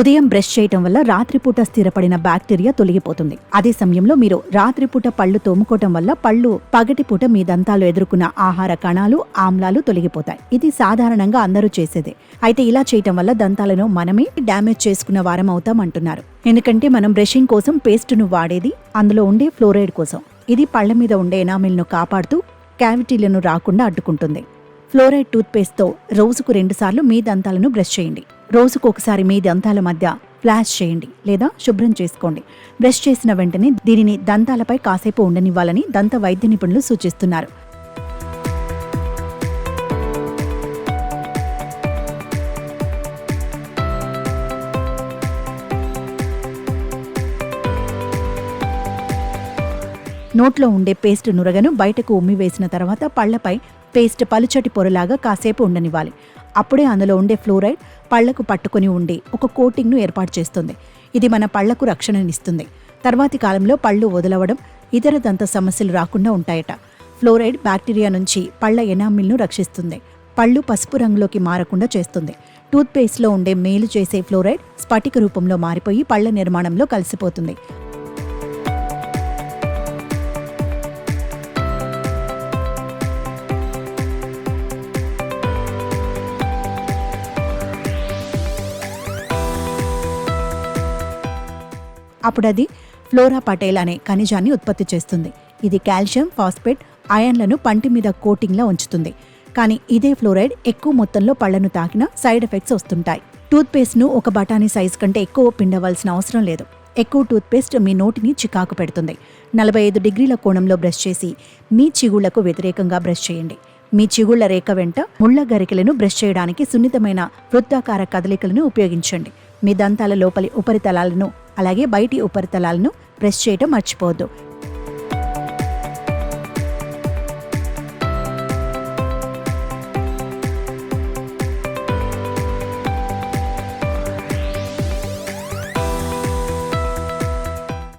ఉదయం బ్రష్ చేయటం వల్ల రాత్రిపూట స్థిరపడిన బ్యాక్టీరియా తొలగిపోతుంది. అదే సమయంలో మీరు రాత్రిపూట పళ్ళు తోముకోవటం వల్ల పగటిపూట మీ దంతాలు ఎదుర్కొన్న ఆహార కణాలు, ఆమ్లాలు తొలగిపోతాయి. ఇది సాధారణంగా అందరూ చేసేదే. అయితే ఇలా చేయటం వల్ల దంతాలను మనమే డ్యామేజ్ చేసుకున్న వారం అవుతాం అంటున్నారు. ఎందుకంటే మనం బ్రషింగ్ కోసం పేస్టును వాడేది అందులో ఉండే ఫ్లోరైడ్ కోసం. ఇది పళ్ల మీద ఉండే ఎనామిల్ను కాపాడుతూ క్యావిటీలను రాకుండా అడ్డుకుంటుంది. ఫ్లోరైడ్ టూత్పేస్ట్తో రోజుకు 2 సార్లు మీ దంతాలను బ్రష్ చేయండి. రోజుకు ఒకసారి మీ దంతాల మధ్య ఫ్లాష్ చేయండి లేదా శుభ్రం చేసుకోండి. బ్రష్ చేసిన వెంటనే దీనిని దంతాలపై కాసేపు ఉండనివ్వాలని దంత వైద్య నిపుణులు సూచిస్తున్నారు. నోట్లో ఉండే పేస్ట్ నురగను బయటకు ఉమ్మివేసిన తర్వాత పళ్లపై పేస్ట్ పలుచటి పొరలాగా కాసేపు ఉండనివ్వాలి. అప్పుడే అందులో ఉండే ఫ్లోరైడ్ పళ్లకు పట్టుకుని ఉండి ఒక కోటింగ్ను ఏర్పాటు చేస్తుంది. ఇది మన పళ్లకు రక్షణనిస్తుంది. తర్వాతి కాలంలో పళ్ళు వదలవడం, ఇతర దంత సమస్యలు రాకుండా ఉంటాయట. ఫ్లోరైడ్ బ్యాక్టీరియా నుంచి పళ్ల ఎనామిల్ను రక్షిస్తుంది. పళ్ళు పసుపు రంగులోకి మారకుండా చేస్తుంది. టూత్పేస్ట్లో ఉండే మేలు చేసే ఫ్లోరైడ్ స్ఫటిక రూపంలో మారిపోయి పళ్ల నిర్మాణంలో కలిసిపోతుంది. అప్పుడది ఫ్లోరా పటేల్ అనే ఖనిజాన్ని ఉత్పత్తి చేస్తుంది. ఇది కాల్షియం, ఫాస్ఫేట్, అయన్లను పంటి మీద కోటింగ్లా ఉంచుతుంది. కానీ ఇదే ఫ్లోరైడ్ ఎక్కువ మొత్తంలో పళ్లను తాకినా సైడ్ ఎఫెక్ట్స్ వస్తుంటాయి. టూత్పేస్ట్ను ఒక బఠానీ సైజు కంటే ఎక్కువ పిండవలసిన అవసరం లేదు. ఎక్కువ టూత్పేస్ట్ మీ నోటిని చికాకు పెడుతుంది. 45 డిగ్రీల కోణంలో బ్రష్ చేసి మీ చిగుళ్లకు వ్యతిరేకంగా బ్రష్ చేయండి. మీ చిగుళ్ల రేఖ వెంట ముళ్ల గరికెలను బ్రష్ చేయడానికి సున్నితమైన వృత్తాకార కదలికలను ఉపయోగించండి. మీ దంతాల లోపలి ఉపరితలాలను అలాగే బయటి ఉపరితలాలను బ్రష్ చేయటం మర్చిపోవద్దు.